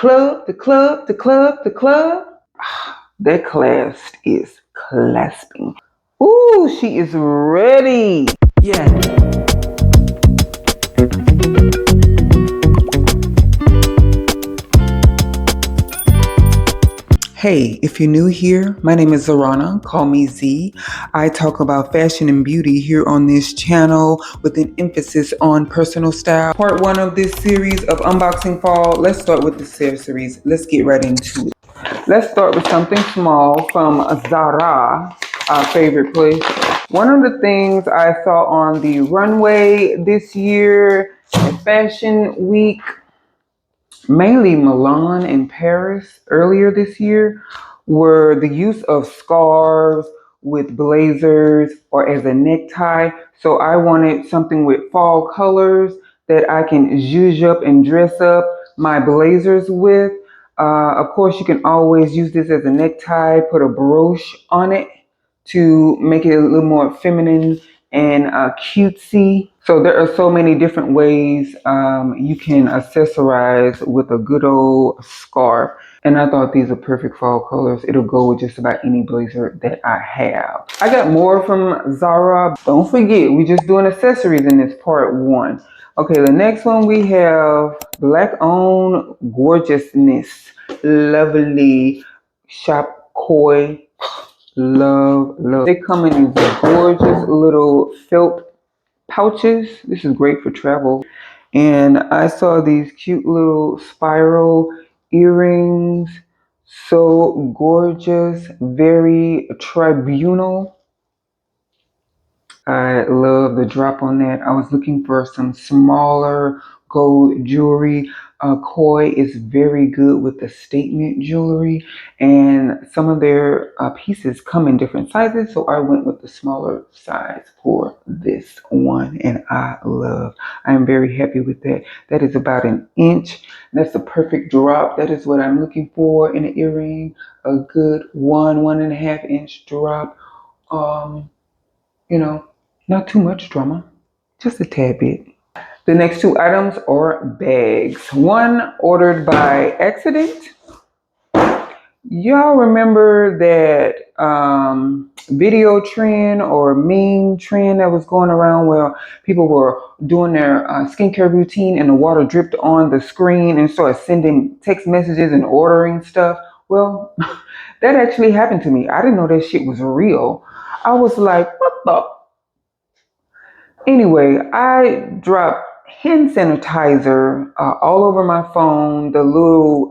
Club, the club, the club, the club. That clasp is clasping. Ooh, she is ready. Yeah. Hey, if you're new here, my name is Zarana, call me Z. I talk about fashion and beauty here on this channel with an emphasis on personal style. Part 1 of this series of unboxing fall. Let's start with the accessories. Let's get right into it. Let's start with something small from Zara, our favorite place. One of the things I saw on the runway this year at Fashion Week, mainly Milan and Paris earlier this year, were the use of scarves with blazers or as a necktie. So I wanted something with fall colors that I can zhuzh up and dress up my blazers with. Of course, you can always use this as a necktie, put a brooch on it to make it a little more feminine and cutesy. So there are so many different ways you can accessorize with a good old scarf. And I thought these are perfect fall colors. It'll go with just about any blazer that I have. I got more from Zara. Don't forget, we're just doing accessories in this part 1. Okay, the next one we have Black Owned Gorgeousness. Lovely Shop Koi. Love. They come in these gorgeous little felt pouches. This is great for travel. And I saw these cute little spiral earrings. So gorgeous, very tribunal. I love the drop on that. I was looking for some smaller gold jewelry. Koi is very good with the statement jewelry, and some of their pieces come in different sizes, so I went with the smaller size for this one, and I am very happy with that. That is about an inch. That's the perfect drop. That is what I'm looking for in an earring. A good 1.5 inch drop. Not too much drama, just a tad bit. The next 2 items are bags. One ordered by accident. Y'all remember that video trend or meme trend that was going around where people were doing their skincare routine and the water dripped on the screen and started sending text messages and ordering stuff? Well, that actually happened to me. I didn't know that shit was real. I was like, what the? Anyway, I dropped hand sanitizer all over my phone. The little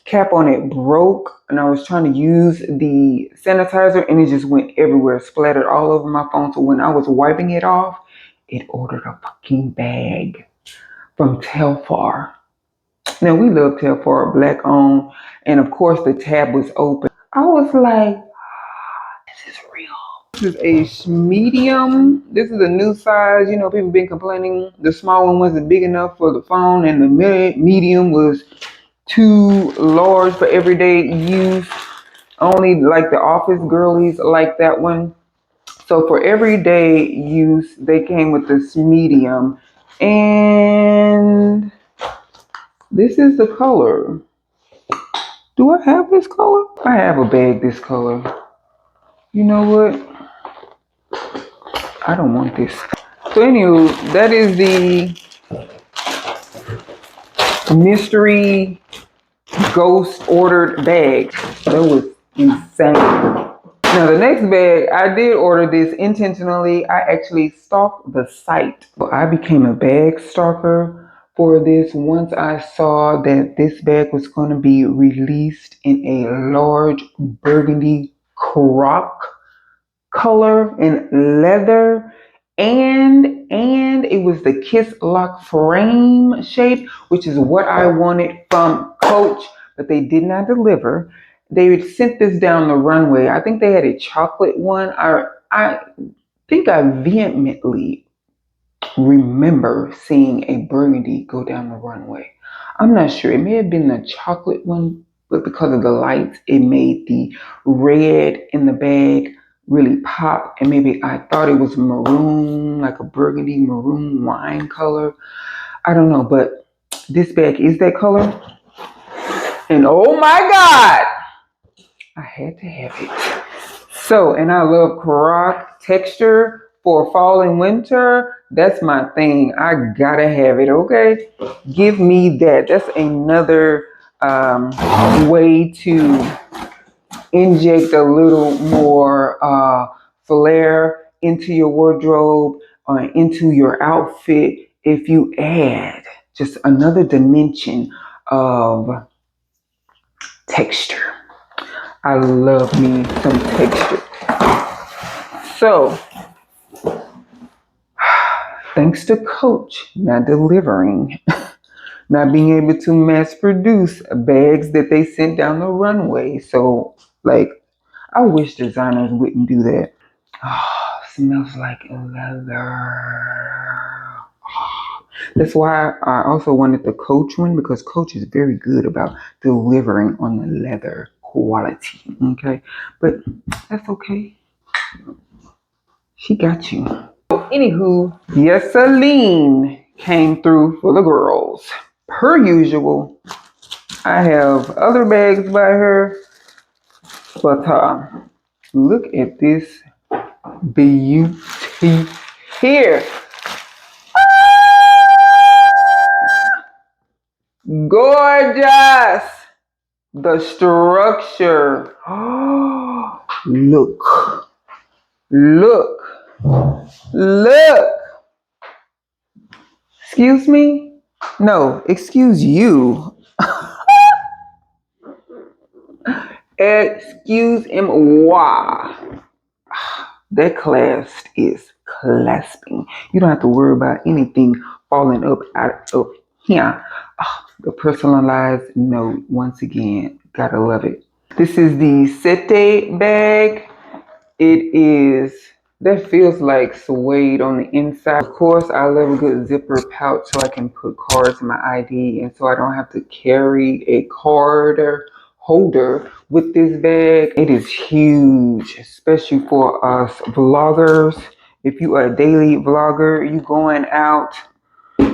cap on it broke, and I was trying to use the sanitizer, and it just went everywhere, splattered all over my phone. So when I was wiping it off, it ordered a fucking bag from Telfar. Now, we love Telfar, Black owned, and of course the tab was open. I was like, this is real. This is a medium. This is a new size. You know, people been complaining the small one wasn't big enough for the phone, and the medium was too large for everyday use. Only like the office girlies like that one. So for everyday use, they came with this medium, and this is the color. Do I have this color? I have a bag this color. You know what? I don't want this. So anyway, that is the mystery ghost ordered bag. That was insane. Now the next bag, I did order this intentionally. I actually stalked the site. So I became a bag stalker for this once I saw that this bag was going to be released in a large burgundy croc color and leather, and it was the kiss lock frame shape, which is what I wanted from Coach, but they did not deliver. They sent this down the runway. I think they had a chocolate one. I think I vehemently remember seeing a burgundy go down the runway. I'm not sure. It may have been the chocolate one, but because of the lights, it made the red in the bag really pop, and maybe I thought it was maroon, like a burgundy maroon wine color. I don't know, but this bag is that color. And oh my God, I had to have it. So, and I love croc texture for fall and winter. That's my thing. I gotta have it, okay? Give me that. That's another way to inject a little more flair into your wardrobe, into your outfit. If you add just another dimension of texture. I love me some texture. So, thanks to Coach not delivering, not being able to mass produce bags that they sent down the runway. So, like, I wish designers wouldn't do that. Oh, smells like leather. That's why I also wanted the Coach one, because Coach is very good about delivering on the leather quality. Okay, but that's okay. She got you. Anywho, yes, Celine came through for the girls. Per usual, I have other bags by her, but look at this beauty here. Gorgeous. The structure. Look. Look. Look. Excuse me? No, excuse you. Excuse-moi. That clasp is clasping. You don't have to worry about anything falling up out of here. The personalized note, once again, gotta love it. This is the Sete bag. It is, that feels like suede on the inside. Of course, I love a good zipper pouch so I can put cards in my ID and so I don't have to carry a card holder with this bag. It is huge, especially for us vloggers. If you are a daily vlogger, you going out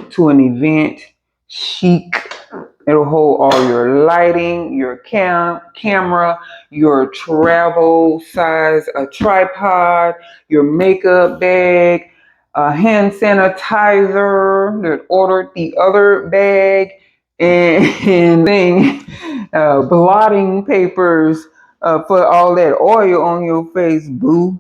to an event, chic. It'll hold all your lighting, your camera, your travel size, a tripod, your makeup bag, a hand sanitizer that ordered the other bag, and thing, blotting papers for all that oil on your face, boo.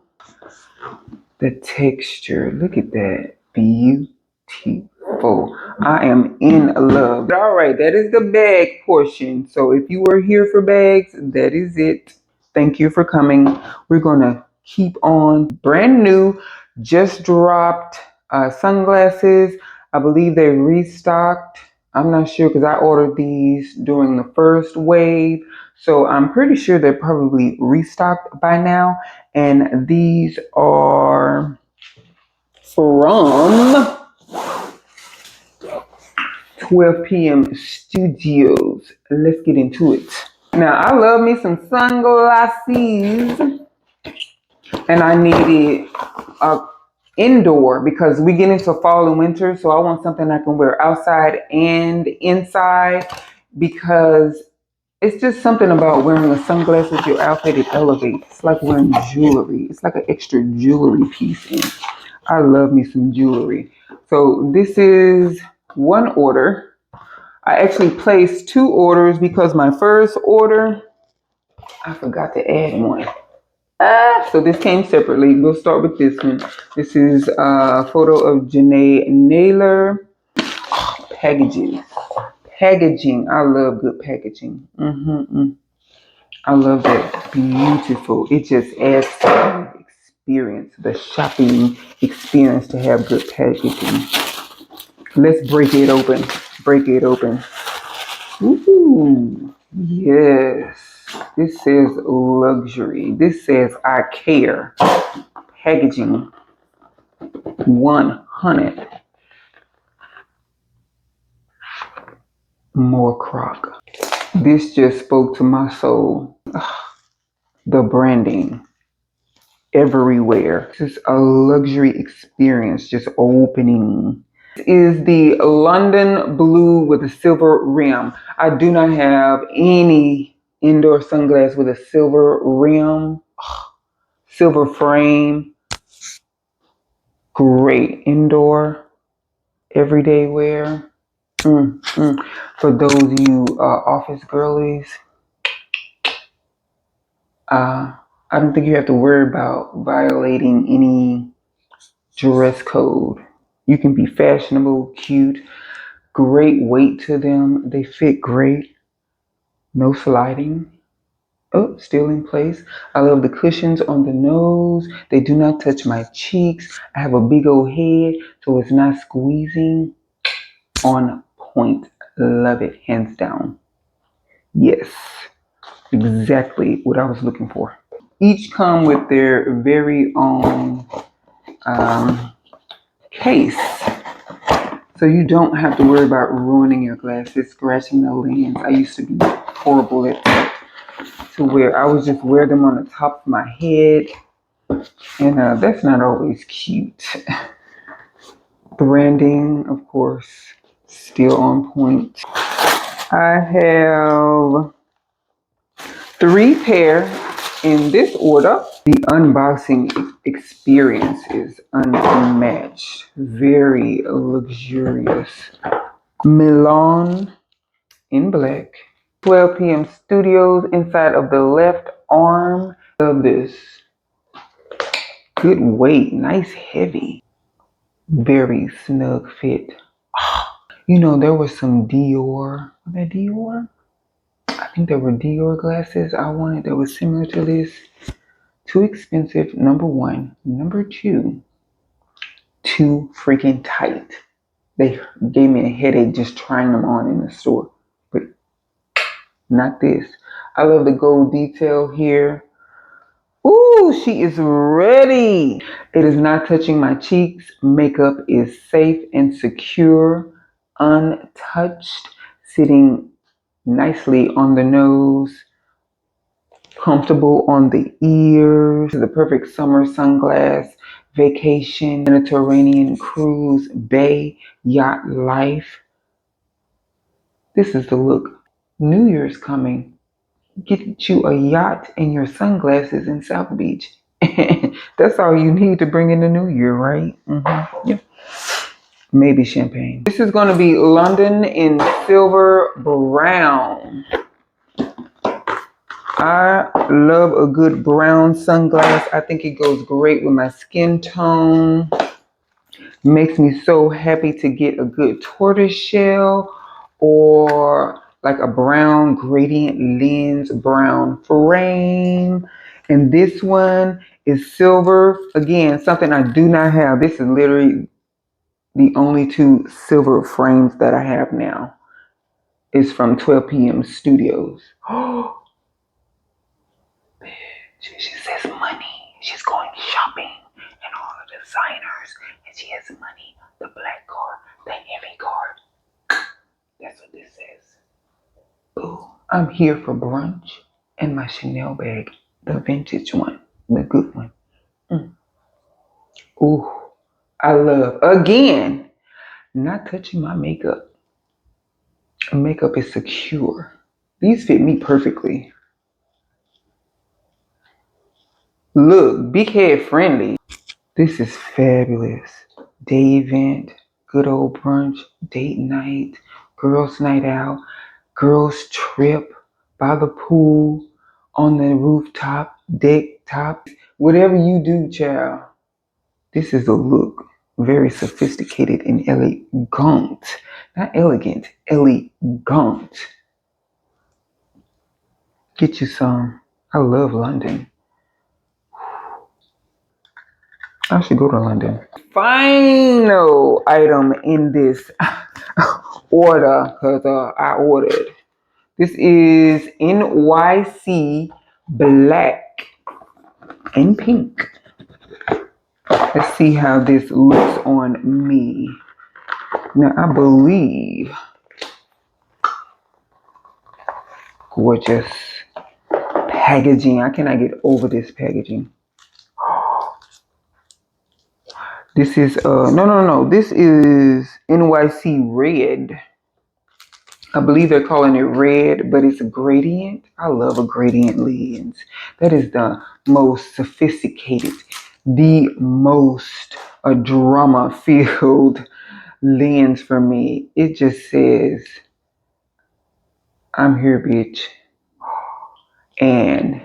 The texture, look at that. Beautiful. I am in love. All right, that is the bag portion. So if you are here for bags, that is it. Thank you for coming. We're going to keep on. Brand new, just dropped sunglasses. I believe they restocked. I'm not sure because I ordered these during the first wave. So I'm pretty sure they're probably restocked by now. And these are from 12 p.m. Studios. Let's get into it. Now, I love me some sunglasses. And I needed indoor because we get into fall and winter. So I want something I can wear outside and inside because it's just something about wearing the sunglasses with your outfit. It elevates. It's like wearing jewelry. It's like an extra jewelry piece. And I love me some jewelry. So this is one order. I actually placed two orders because my first order, I forgot to add one. So this came separately. We'll start with this one. This is a photo of Janae Naylor. Packaging. Packaging. I love good packaging. I love that. Beautiful. It just adds to the experience, the shopping experience to have good packaging. Let's break it open. Break it open. Ooh, yes. This says luxury. This says I care. Packaging 100. More croc. This just spoke to my soul. The branding everywhere. This is a luxury experience, just opening This is the London Blue with a silver rim. I do not have any indoor sunglasses with a silver rim, silver frame. Great indoor, everyday wear. For those of you office girlies, I don't think you have to worry about violating any dress code. You can be fashionable, cute, great weight to them. They fit great. No sliding. Oh, still in place. I love the cushions on the nose. They do not touch my cheeks. I have a big old head, so it's not squeezing. On point. Love it, hands down. Yes, exactly what I was looking for. Each come with their very own case. So you don't have to worry about ruining your glasses, scratching the lens. I used to be horrible at that. To where I would just wear them on the top of my head. And that's not always cute. Branding, of course, still on point. I have 3 pair in this order. The unboxing experience is unmatched. Very luxurious. Milan in black. 12 p.m. Studios inside of the left arm. Love this. Good weight. Nice heavy. Very snug fit. You know, there was some Dior. Was that Dior? I think there were Dior glasses I wanted that was similar to this. Too expensive, number one. Number two, too freaking tight. They gave me a headache just trying them on in the store. But not this. I love the gold detail here. Ooh, she is ready. It is not touching my cheeks. Makeup is safe and secure, untouched, sitting nicely on the nose, comfortable on the ears. The perfect summer sunglass, vacation, Mediterranean cruise, bay, yacht life. This is the look. New Year's coming. Get you a yacht and your sunglasses in South Beach. That's all you need to bring in the new year, right? Yeah. Maybe champagne. This is going to be London in silver brown. I love a good brown sunglass. I think it goes great with my skin tone. Makes me so happy to get a good tortoise shell or like a brown gradient lens, brown frame. And this one is silver. Again, something I do not have. This is literally the only 2 silver frames that I have now. It's from 12 p.m. Studios. Oh, she says money. She's going shopping and all the designers. And she has money. The black card, the heavy card. That's what this says. Ooh, I'm here for brunch and my Chanel bag. The vintage one. The good one. Ooh, I love. Again, not touching my makeup. Makeup is secure. These fit me perfectly. Look, big head friendly. This is fabulous. Day event, good old brunch, date night, girls night out, girls trip, by the pool, on the rooftop, deck top, whatever you do, child. This is a look. Very sophisticated and elegant. Not elegant, elegant. Get you some. I love London. I should go to London. Final item in this order, because I ordered. This is NYC black and pink. Let's see how this looks on me. Now, I believe, gorgeous packaging. I cannot get over this packaging. This is no. This is NYC Red. I believe they're calling it red, but it's a gradient. I love a gradient lens. That is the most sophisticated, the most drama-filled lens for me. It just says, I'm here, bitch. And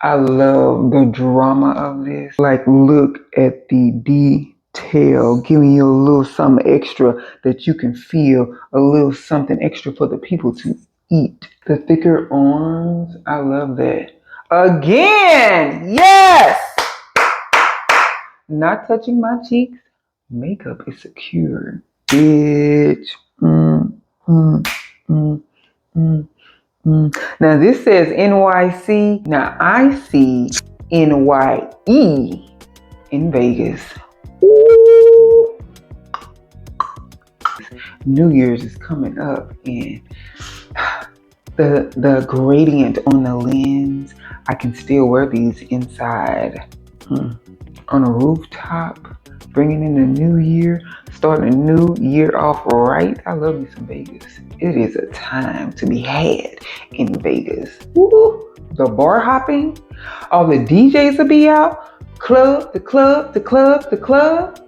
I love the drama of this. Like, look at the detail, giving you a little something extra that you can feel, a little something extra for the people to eat. The thicker arms, I love that. Again, yes! Not touching my cheeks. Makeup is secure. Bitch. Mm, mm, mm. Now this says NYC. Now I see NYE in Vegas. Ooh. New Year's is coming up, and the gradient on the lens, I can still wear these inside. On a rooftop, bringing in the new year, starting a new year off right. I love me some Vegas. It is a time to be had in Vegas. Woo! The bar hopping, all the DJs will be out. Club, the club, the club, the club.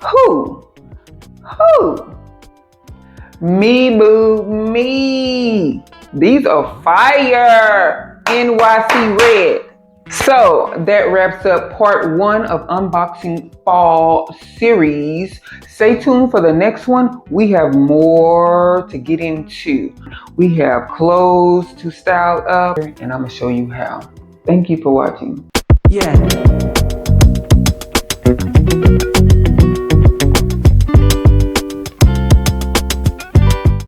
Who? Me, boo, me. These are fire. NYC Red. So that wraps up part 1 of Unboxing Fall series. Stay tuned for the next one. We have more to get into. We have clothes to style up, and I'm going to show you how. Thank you for watching. Yeah.